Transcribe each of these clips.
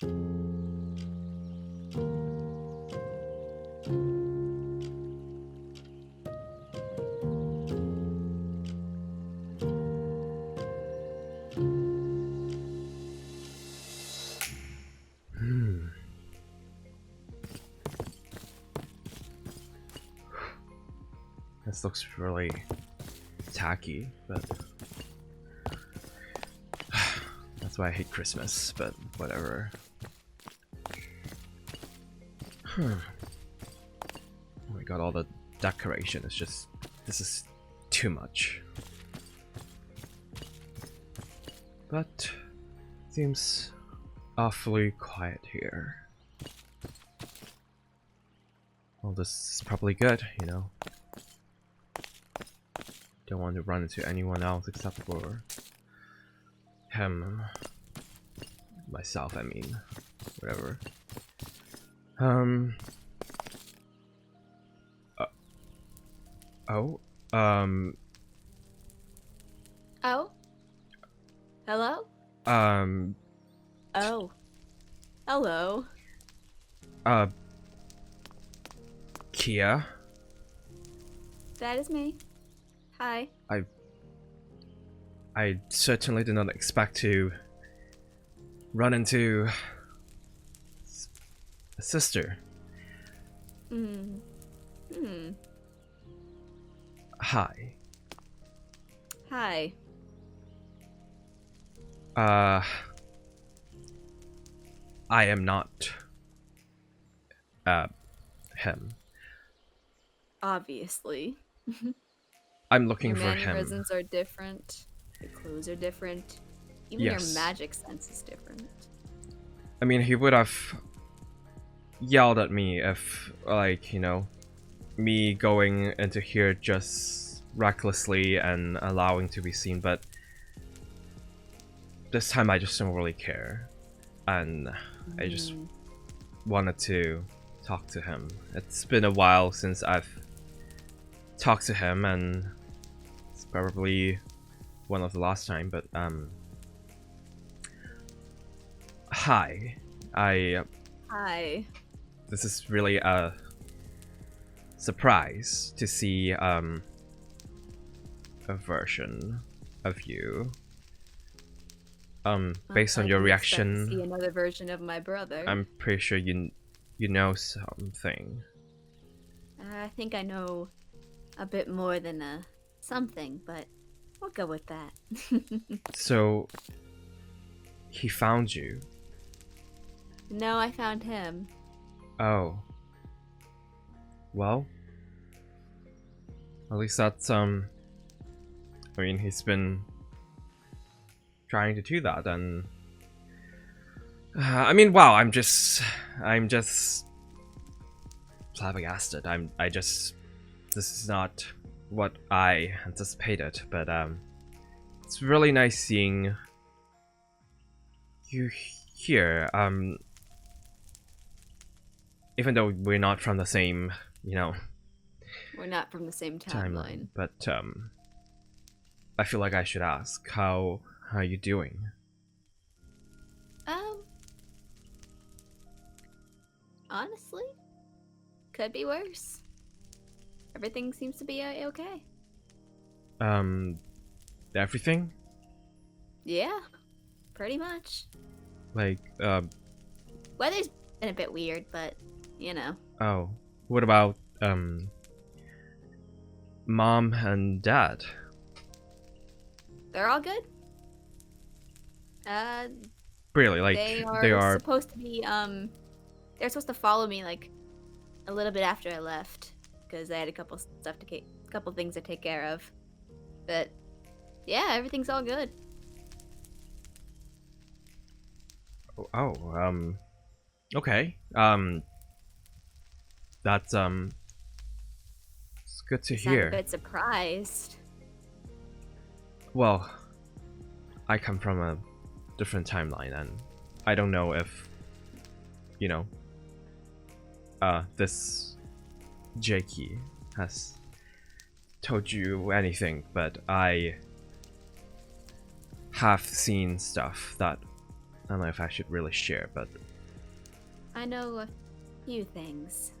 This looks really tacky, but that's why I hate Christmas, but whatever. Oh my god, all the decoration is just... this is too much. But seems awfully quiet here. Well, this is probably good, you know. Don't want to run into anyone else except for him. Myself, I mean. Whatever. Oh? Oh? Hello? Oh. Hello. Kia? That is me. Hi. I certainly did not expect to run into a sister. Hi. Hi. I am not him. Obviously. I'm looking Your for him. mannerisms are different. Your clothes are different. Even Yes. your magic sense is different. I mean, he would have yelled at me if, like, you know, me going into here just recklessly and allowing to be seen, but this time I just don't really care. And I just wanted to talk to him. It's been a while since I've talked to him, and it's probably one of the last time, but hi. Hi. This is really a surprise to see a version of you. Based on your reaction, See another version of my brother. I'm pretty sure you know something. I think I know a bit more than something, but we'll go with that. So he found you. No, I found him. Oh. Well, at least that's I mean, he's been trying to do that, and I mean, wow, I'm just flabbergasted. This is not what I anticipated, but it's really nice seeing you here. Even though we're not from the same, you know, We're not from the same timeline. but I feel like I should ask, how are you doing? Honestly, could be worse. Everything seems to be okay. Everything? Yeah, pretty much. Like, Weather's been a bit weird, but you know. oh, what about mom and dad? They're all good. Really, like they they are are supposed to be they're supposed to follow me like a little bit after I left because I had a couple things to take care of. But yeah, everything's all good. okay. That's it's good to You sound hear. a bit surprised. Well, I come from a different timeline, and I don't know if, you know, this Jakey has told you anything, but I have seen stuff that I don't know if I should really share, but I know a few things.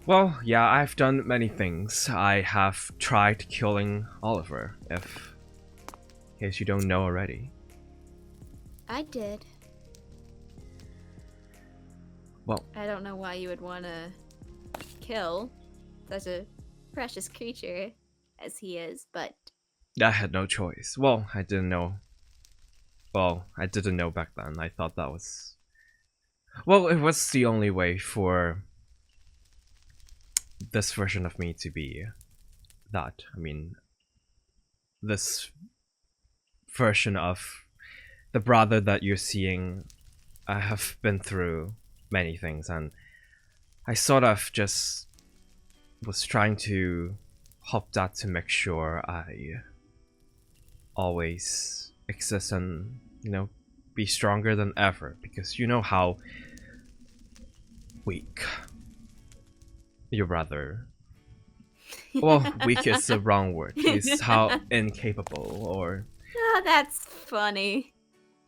Well, yeah, I've done many things. I have tried killing Oliver, in case you don't know already. I did. Well, I don't know why you would want to kill such a precious creature as he is, but... I had no choice. Well, I didn't know. Well, I didn't know back then. I thought that was... Well, it was the only way for this version of me to be that. I mean, this version of the brother that you're seeing, I have been through many things, and I sort of just was trying to hope that to make sure I always exist and, you know, be stronger than ever, because you know how weak your brother... Well, weak is the wrong word. He's how incapable, or... Ah, that's funny.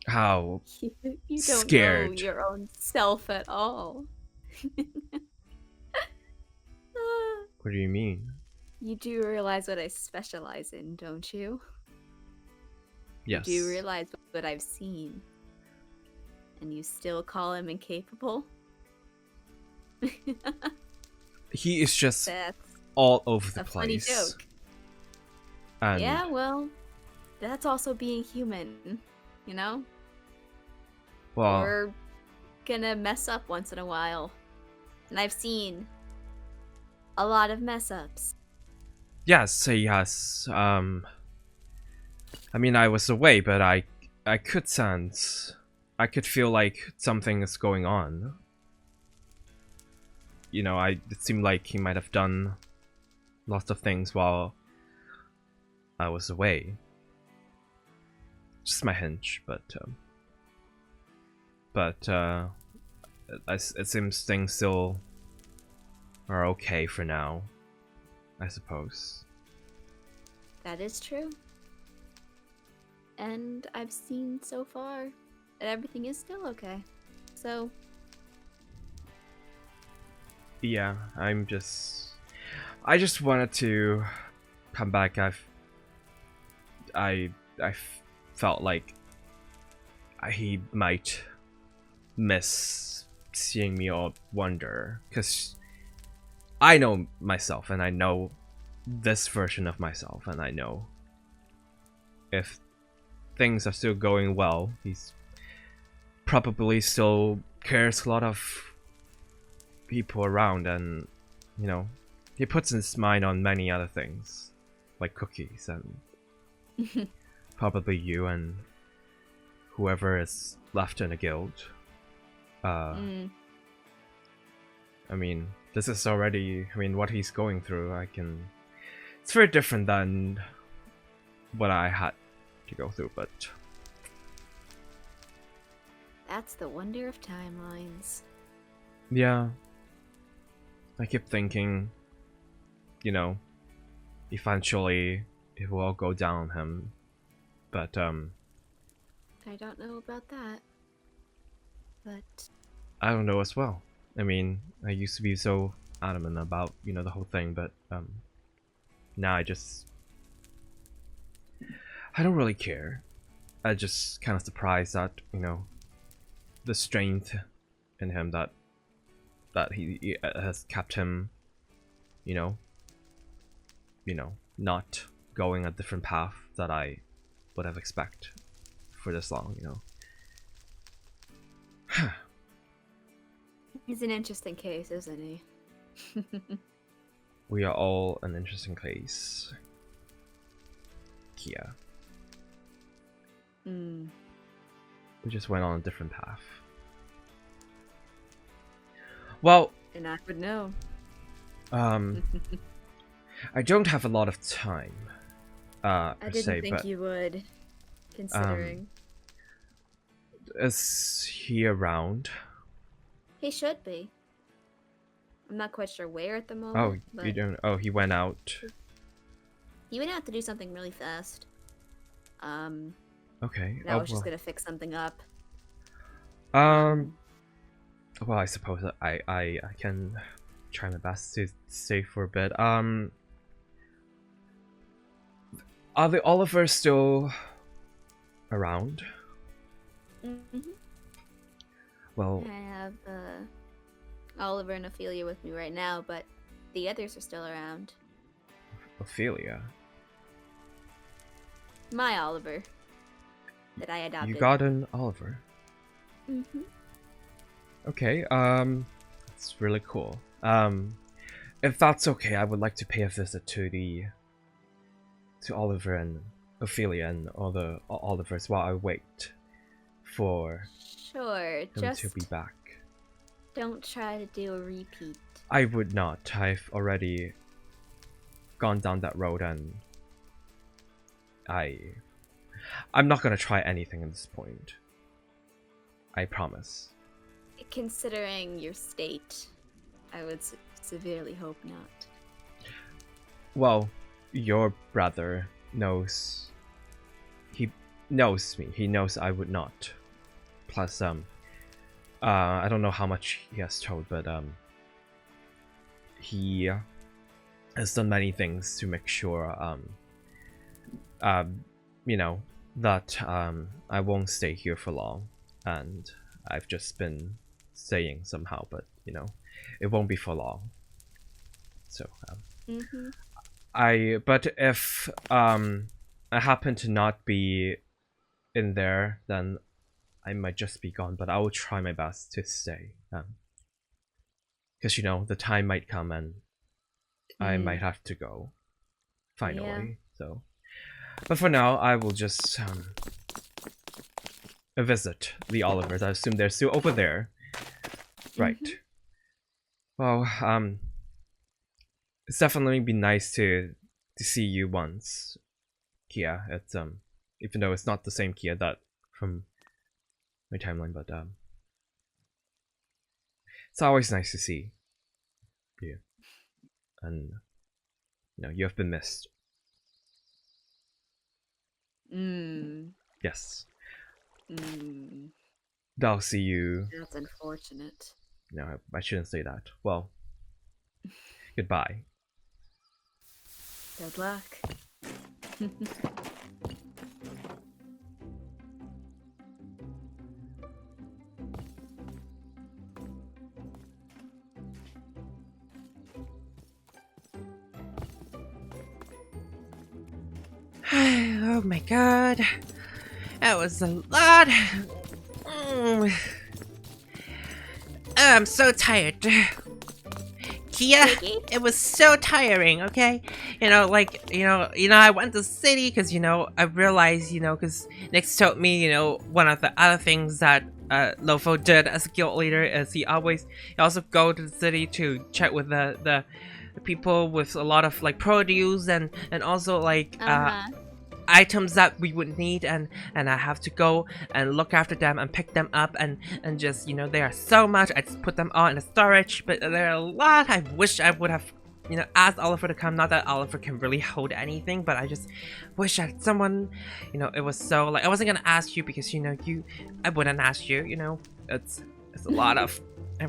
How You don't scared. know your own self at all. What do you mean? You do realize what I specialize in, don't you? Yes. You do realize what I've seen. And you still call him incapable? He is just That's all over the a funny place. joke. And Yeah, well, that's also being human, you know? well, We're gonna mess up once in a while. And I've seen a lot of mess ups. yes, yes. I mean, I was away, but I could sense, I could feel like something is going on. You know, it seemed like he might have done lots of things while I was away. Just my hunch, but it seems things still are okay for now, I suppose. That is true. And I've seen so far that everything is still okay. So, yeah, I just wanted to come back. I felt like he might miss seeing me or wonder, because I know myself, and I know this version of myself, and I know if things are still going well, he's probably still cares a lot of people around, and, you know, he puts his mind on many other things, like cookies, and probably you and whoever is left in the guild. I mean, this is already, I mean, what he's going through, it's very different than what I had to go through, but... that's the wonder of timelines. Yeah. I keep thinking, you know, eventually it will all go down on him, but I don't know about that. But I don't know as well. I mean, I used to be so adamant about, you know, the whole thing, but now I don't really care. I just kind of surprised that, you know, the strength in him that he has kept him, you know, not going a different path that I would have expected for this long, you know. he's an interesting case, isn't he? We are all an interesting case. Yeah. We just went on a different path. Well, And I would know. I don't have a lot of time. I didn't think you would, considering. Is he around? He should be. I'm not quite sure where at the moment. Oh, but you don't. Oh, he went out. he went out to do something really fast. Okay. I was just gonna fix something up. I Well, I suppose I can try my best to stay for a bit. Are the Olivers still around? Mm-hmm. Well, I have Oliver and Ophelia with me right now, but the others are still around. Ophelia. My Oliver that I adopted. You got an Oliver. Mm-hmm. Okay, it's really cool. If that's okay, I would like to pay a visit to Oliver and Ophelia and all the Olivers while I wait for Sure, them just to be back. don't try to do a repeat. I would not. I've already gone down that road and I'm not gonna try anything at this point. I promise. Considering your state, I would severely hope not. Well, your brother knows. He knows me. He knows I would not. Plus, I don't know how much he has told, but he has done many things to make sure, you know, that I won't stay here for long, and I've just been staying somehow, but you know, it won't be for long. So, but if I happen to not be in there, then I might just be gone, but I will try my best to stay. Because, you know, the time might come and I might have to go. Finally. Yeah. So, but for now, I will just visit the Olivers. I assume they're still over there. Right. Well, it's definitely been nice to see you once, Kia. It's even though it's not the same Kia that from my timeline, but it's always nice to see you, and you know, you have been missed. Yes. I'll see you. That's unfortunate. No, I shouldn't say that. Well, goodbye. Good luck. Oh my god. That was a lot. I'm so tired. Kia, it was so tiring, okay? You know, like, I went to the city because, I realized, because Nick's told me, one of the other things that Lofo did as a guild leader is he also go to the city to check with the people with a lot of, like, produce and also, like, items that we would need, and I have to go and look after them and pick them up and just, there are so much. I just put them all in the storage, but there are a lot. I wish I would have, asked Oliver to come. Not that Oliver can really hold anything, but I just wish I had someone, it was so, like, I wasn't gonna ask you because, I wouldn't ask you, it's a lot of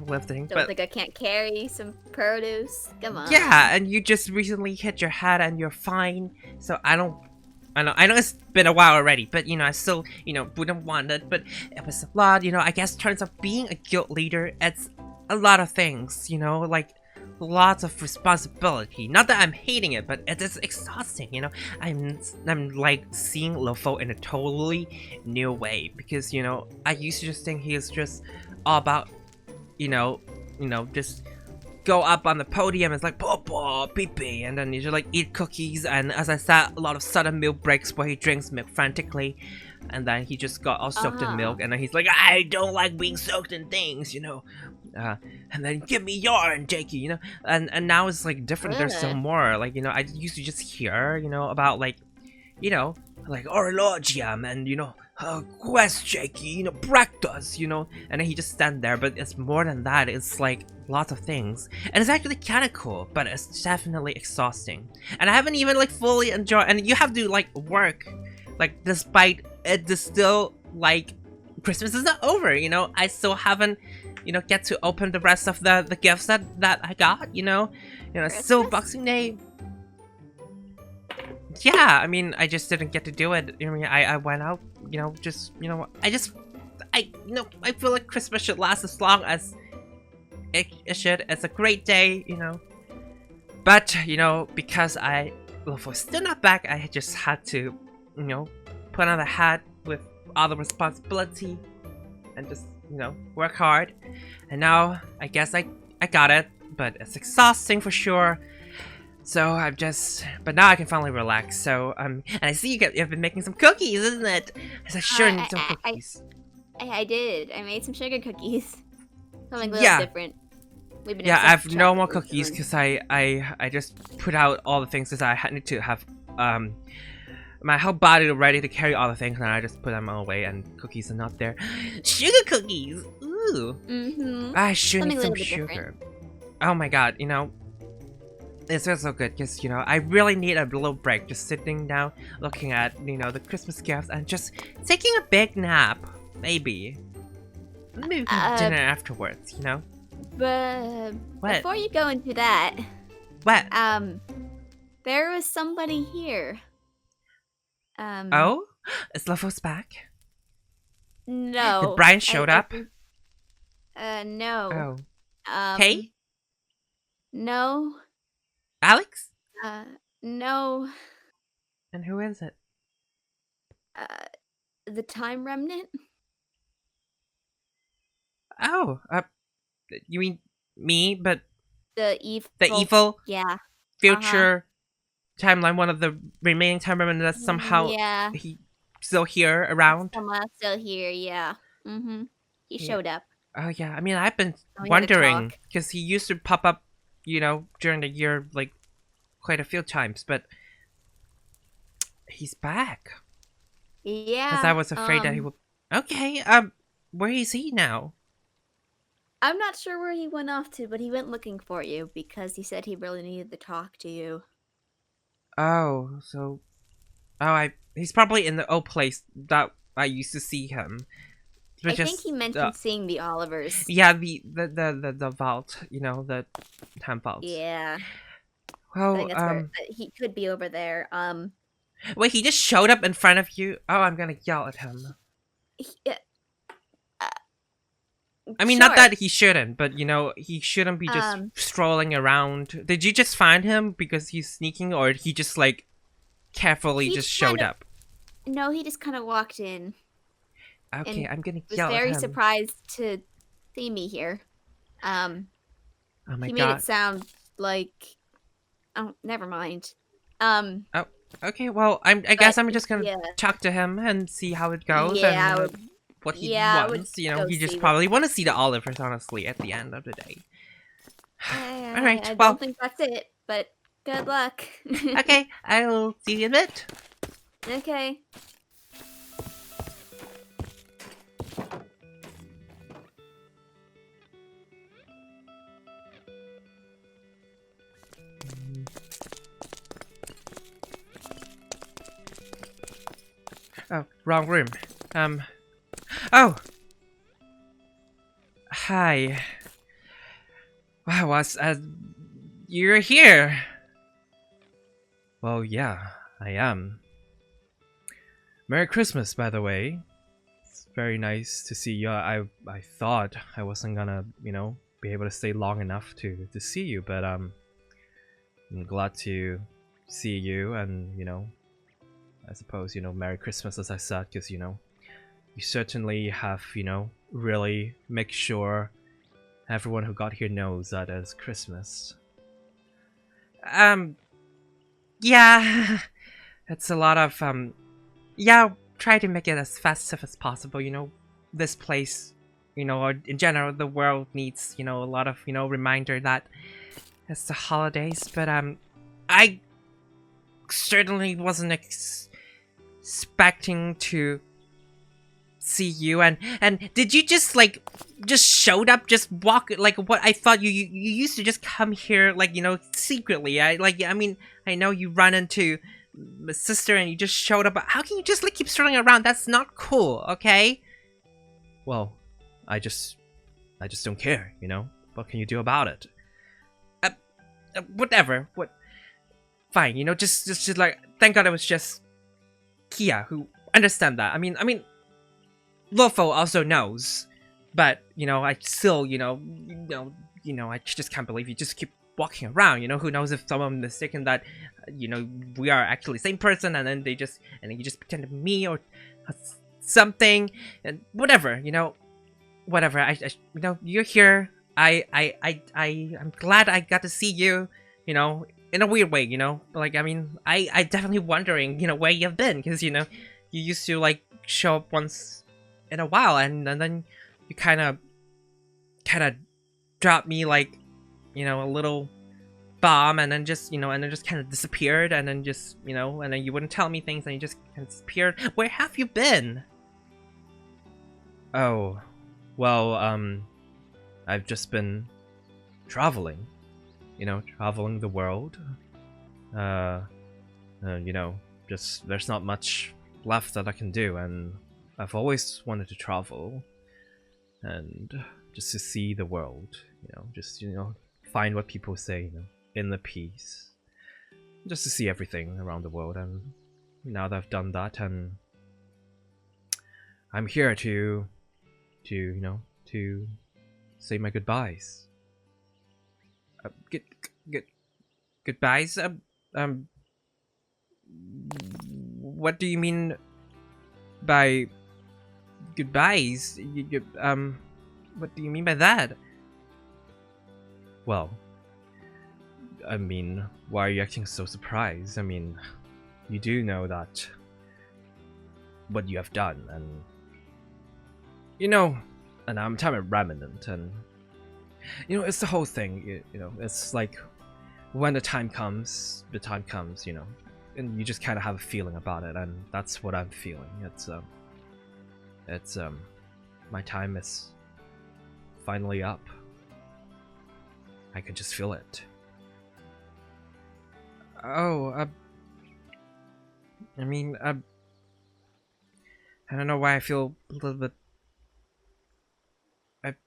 lifting. Don't think I can't carry some produce? Come on. Yeah, and you just recently hit your head and you're fine, so I know it's been a while already, but I still, wouldn't want it, but it was a lot, I guess turns out being a guild leader, it's a lot of things, like lots of responsibility. Not that I'm hating it, but it is exhausting, I'm like seeing Lofo in a totally new way, because, I used to just think he is just all about, just go up on the podium, it's like Popo, pee, and then you just like eat cookies, and as I said, a lot of sudden milk breaks where he drinks milk frantically, and then he just got all soaked in milk, and then he's like, I don't like being soaked in things, and then give me yarn, Jakey, and now it's like different. There's some more, like, I used to just hear, about like, like Orologium and quest Jakey, practice, and then he just stand there, but it's more than that. It's like lots of things, and it's actually kind of cool, but it's definitely exhausting, and I haven't even like fully enjoyed, and you have to like work, like despite it is still like Christmas is not over, I still haven't get to open the rest of the gifts that I got, still Boxing Day. Yeah, I mean, I just didn't get to do it. I mean, I went out, I feel like Christmas should last as long as it should. It's a great day, But, because Love was still not back, I just had to, put on the hat with all the responsibility and just, work hard. And now, I guess I got it, but it's exhausting for sure. So but now I can finally relax. So, and I see you've been making some cookies, isn't it? I sure need some cookies. I did. I made some sugar cookies. Something a little different. I have no more cookies because I just put out all the things that I need to have my whole body ready to carry all the things, and I just put them all away, and cookies are not there. Sugar cookies! Ooh! I should need some sugar. Oh my god, it's just so good because, I really need a little break just sitting down, looking at, the Christmas gifts and just taking a big nap. Maybe dinner afterwards, But what? Before you go into that, what? There was somebody here. Oh, is Lofos back? No. Did Brian showed up? No. Oh. Kay? No. Alex? No. And who is it? The Time Remnant? Oh, you mean me, but the evil. The evil? Yeah. Future timeline, one of the remaining time remnant that's somehow he still here around. Somehow still here, yeah. He showed up. Oh yeah, I mean I've been wondering because he used to pop up, during the year like quite a few times, but he's back. Yeah. Because I was afraid that he would. Okay, where is he now? I'm not sure where he went off to, but he went looking for you because he said he really needed to talk to you. Oh, so... he's probably in the old place that I used to see him. I think he mentioned seeing the Olivers. Yeah, the vault, the time vault. Yeah. Well, I think that's where, he could be over there. Wait, he just showed up in front of you? Oh, I'm gonna yell at him. I mean, not that he shouldn't, but, he shouldn't be just strolling around. Did you just find him because he's sneaking, or he just, like, carefully just showed up? No, he just kind of walked in. Okay, I'm gonna yell at him. He was very surprised to see me here. Oh my he god. made it sound like... Oh, never mind. Oh, okay, well, I guess I'm just gonna talk to him and see how it goes. Yeah, and what he wants. He just probably want to see the Olivers, honestly, at the end of the day. Alright, I don't think that's it, but good luck. Okay, I'll see you in a bit. Okay. Oh, wrong room. Oh! Hi. Wow, you're here! Well, yeah, I am. Merry Christmas, by the way. It's very nice to see you. I thought I wasn't gonna, be able to stay long enough to see you, but, I'm glad to see you and, I suppose, Merry Christmas, as I said, because, you certainly have, really make sure everyone who got here knows that it's Christmas. Yeah, it's a lot of, yeah, try to make it as festive as possible, this place, or in general, the world needs, a lot of, reminder that it's the holidays, but, I certainly wasn't expecting to see you, and did you just showed up, just walk, like, what I thought you used to just come here, like, secretly. I mean, I know you run into my sister and you just showed up, but how can you just keep strolling around? That's not cool, okay? Well, I just I just don't care, you know? What can you do about it? Whatever. What? Fine, you know, just like, thank God it was just Kia who understand that. I mean, Lofo also knows, but you know, I still, you know, I just can't believe you just keep walking around. You know, who knows if someone mistaken that, you know, we are actually the same person, and then you just pretend to be me or something, and whatever, you know, whatever. I you know, you're here. I'm glad I got to see you. You know, in a weird way, you know, like, I mean, I definitely wondering, you know, where you've been, because, you know, you used to, like, show up once in a while, and then you kind of dropped me, like, you know, a little bomb, and then just, you know, and then just kind of disappeared, and then just, you know, and then you wouldn't tell me things, and you just kind of disappeared. Where have you been? Oh, well, I've just been traveling, you know, traveling the world. You know, just, there's not much left that I can do, and I've always wanted to travel, and just to see the world, you know, just, you know, find what people say, you know, in the peace, just to see everything around the world. And now that I've done that, and I'm here to you know, to say my goodbyes. Goodbyes? What do you mean by goodbyes? What do you mean by that? Well, I mean, why are you acting so surprised? I mean, you do know that what you have done, and you know, and I'm talking remnant, and you know, it's the whole thing. You know, it's like when the time comes, you know, and you just kind of have a feeling about it, and that's what I'm feeling. It's my time is finally up. I can just feel it. Oh, I mean, I don't know why I feel a little bit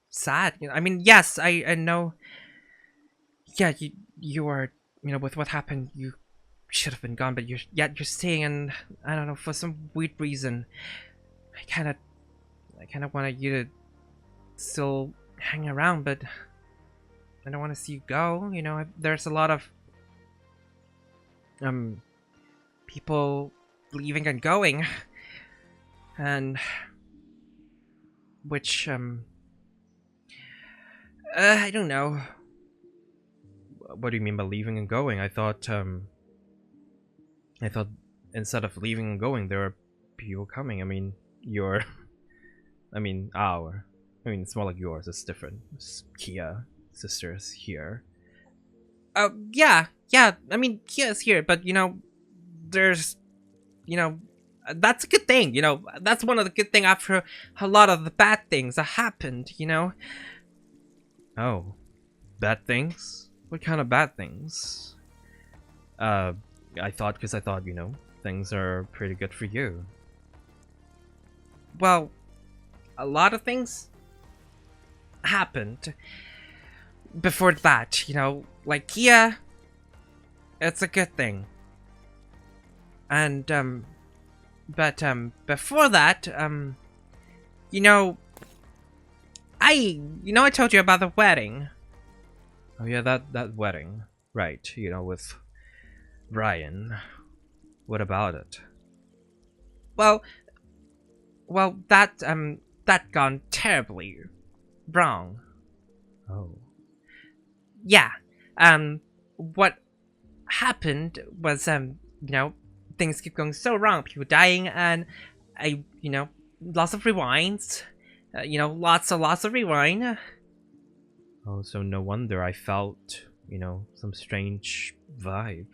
sad. You know, I mean, yes, I know. Yeah, you are, you know, with what happened, you should have been gone, but you're staying, and I don't know, for some weird reason, I kind of wanted you to still hang around, but I don't want to see you go. You know, there's a lot of people leaving and going, and which I don't know. What do you mean by leaving and going? I thought instead of leaving and going, there are people coming. I mean, our. I mean, it's more like yours. It's different. It's Kia, sisters here. Yeah. I mean, Kia's here, but you know, there's, you know, that's a good thing. You know, that's one of the good things after a lot of the bad things that happened. You know. Oh, bad things? What kind of bad things? I thought, you know, things are pretty good for you. Well, a lot of things happened before that, you know, like Kia, it's a good thing. And, but, before that, you know, I told you about the wedding. Oh yeah, that wedding. Right, you know, with Ryan. What about it? Well, that gone terribly wrong. Oh. Yeah. What happened was, you know, things keep going so wrong. People dying, and you know, lots of rewinds. You know, lots of rewind. Oh, so no wonder I felt, you know, some strange vibe.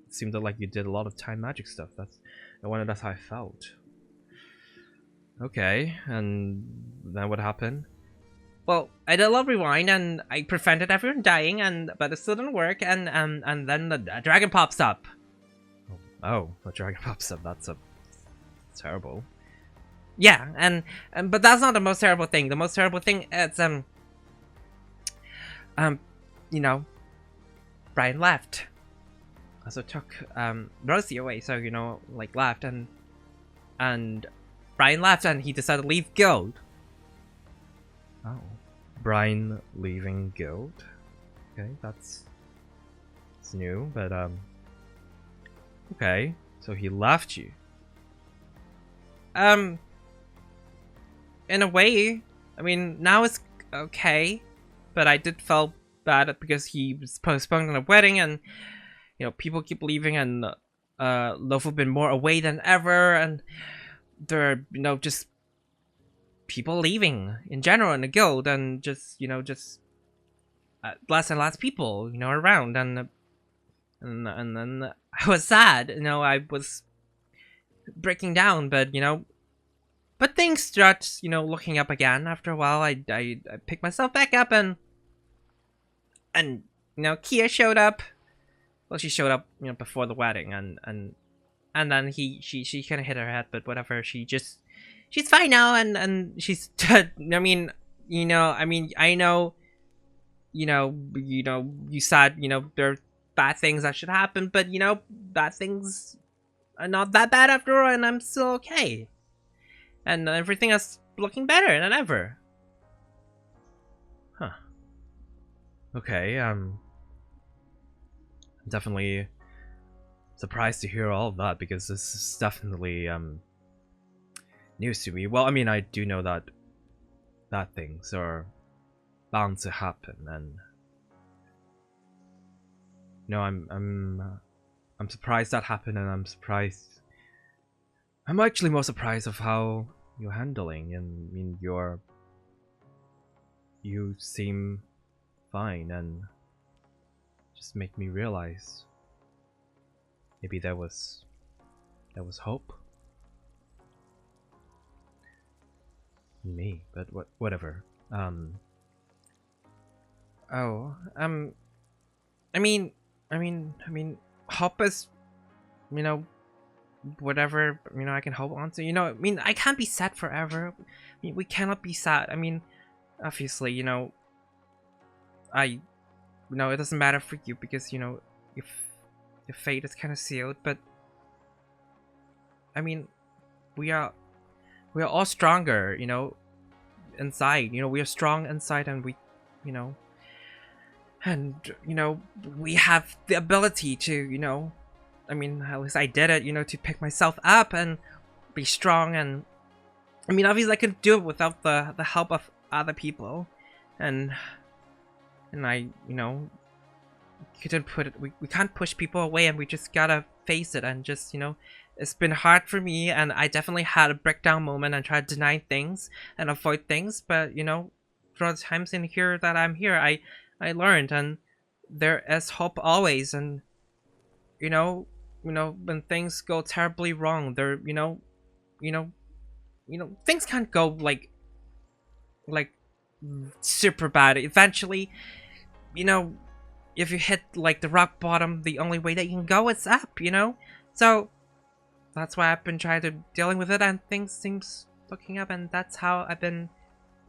It seemed like you did a lot of time magic stuff. I wonder that's how I felt. Okay, and then what happened? Well, I did a lot of rewind, and I prevented everyone dying, but it still didn't work, and then the dragon pops up. Oh, the dragon pops up. That's terrible. Yeah, and but that's not the most terrible thing. The most terrible thing is you know, Brian left. Also took Rosie away, so you know, like left, and Brian left, and he decided to leave Guild. Oh, Brian leaving Guild. Okay, it's new, but okay, so he left you. In a way, I mean, now it's okay, but I did feel bad because he was postponing a wedding, and you know, people keep leaving, and Loaf have been more away than ever, and there are, you know, just people leaving in general in the guild, and just, you know, just less and less people, you know, around, and then I was sad, you know, I was breaking down, but you know, but things start, you know, looking up again. After a while, I picked myself back up, and you know, Kia showed up. Well, she showed up, you know, before the wedding, and then she kind of hit her head, but whatever. She's fine now, and she's. I mean, you know, I know, you said, you know, there are bad things that should happen, but you know, bad things are not that bad after all, and I'm still okay, and everything is looking better than ever. Huh. Okay. Definitely surprised to hear all of that, because this is definitely news to me. Well, I mean, I do know that things are bound to happen, and you know, I'm surprised that happened, and I'm actually more surprised of how you're handling, and I mean, you seem fine, and just make me realize maybe there was hope in me, but whatever. I mean, hope is, you know, whatever, you know, I can hold on to. You know, I mean, I can't be sad forever. I mean, we cannot be sad. I mean, obviously, you know, you know, it doesn't matter for you because, you know, if your fate is kind of sealed, but I mean, we are all stronger, you know, inside. You know, we are strong inside, and we, you know, we have the ability to, you know, I mean, at least I did it, you know, to pick myself up and be strong. And I mean, obviously I couldn't do it without the help of other people, and I, you know, couldn't put it, we can't push people away, and we just gotta face it. And just, you know, it's been hard for me, and I definitely had a breakdown moment and tried to deny things and avoid things, but you know, for the times in here that I'm here, I learned, and there is hope always. And you know, when things go terribly wrong, there, you know, things can't go like super bad. Eventually, you know, if you hit like the rock bottom, the only way that you can go is up, you know. So that's why I've been trying to dealing with it, and things seems looking up, and that's how I've been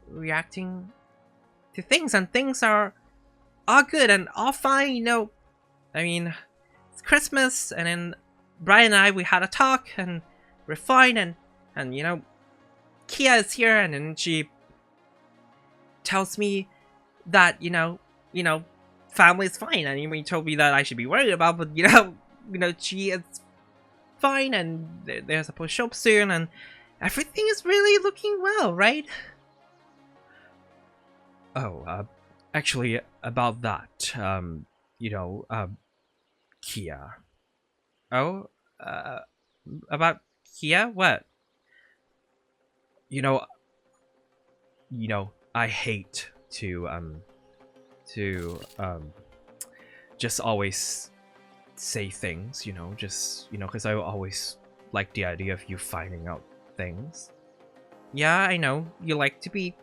reacting to things, and things are all good and all fine, you know. I mean, it's Christmas, and then Brian and I, we had a talk, and we're fine, and you know, Kia is here, and then she tells me that, you know, family is fine, and he told me that I should be worried about, but you know, she is fine, and they're supposed to show up soon, and everything is really looking well, right? Oh, actually, about that, you know, Kia. Oh, about Kia? What? You know, I hate to just always say things, you know, just, you know, because I always like the idea of you finding out things. Yeah, I know. You like to be,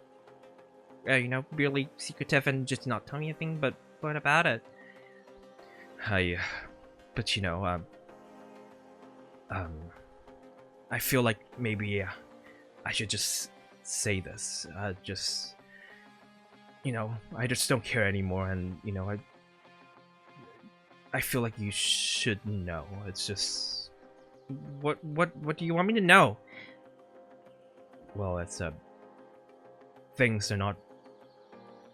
you know, really secretive and just not tell me anything, but what about it? But you know, I feel like maybe I should just say this. you know, I just don't care anymore, and you know, I feel like you should know. It's just, what do you want me to know? Well, it's things are not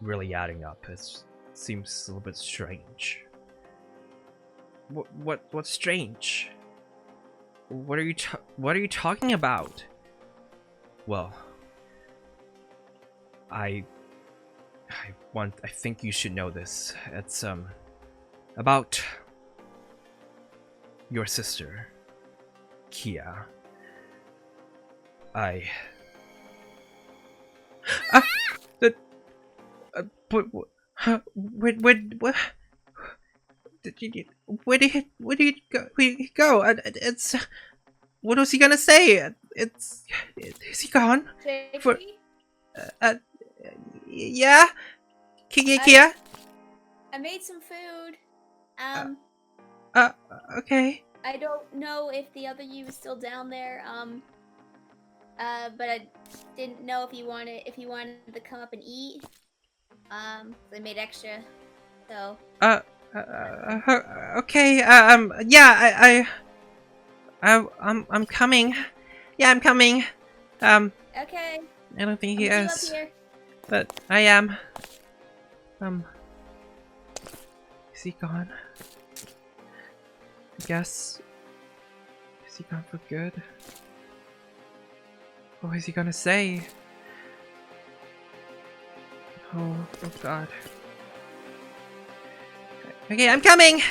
really adding up. It seems a little bit strange. What's strange? What are you talking about? Well, I think you should know this. It's about your sister, Kia. Where did he go? It's what was he gonna say? Is he gone? For yeah, Kia. I made some food. Okay. I don't know if the other you is still down there. But I didn't know if you wanted to come up and eat. I made extra. So. Okay. Yeah. I'm coming. Yeah, I'm coming. Okay. I don't think he I'll is. up here. But I am. Is he gone? I guess. Is he gone for good? What is he gonna say? Oh God. Okay, I'm coming!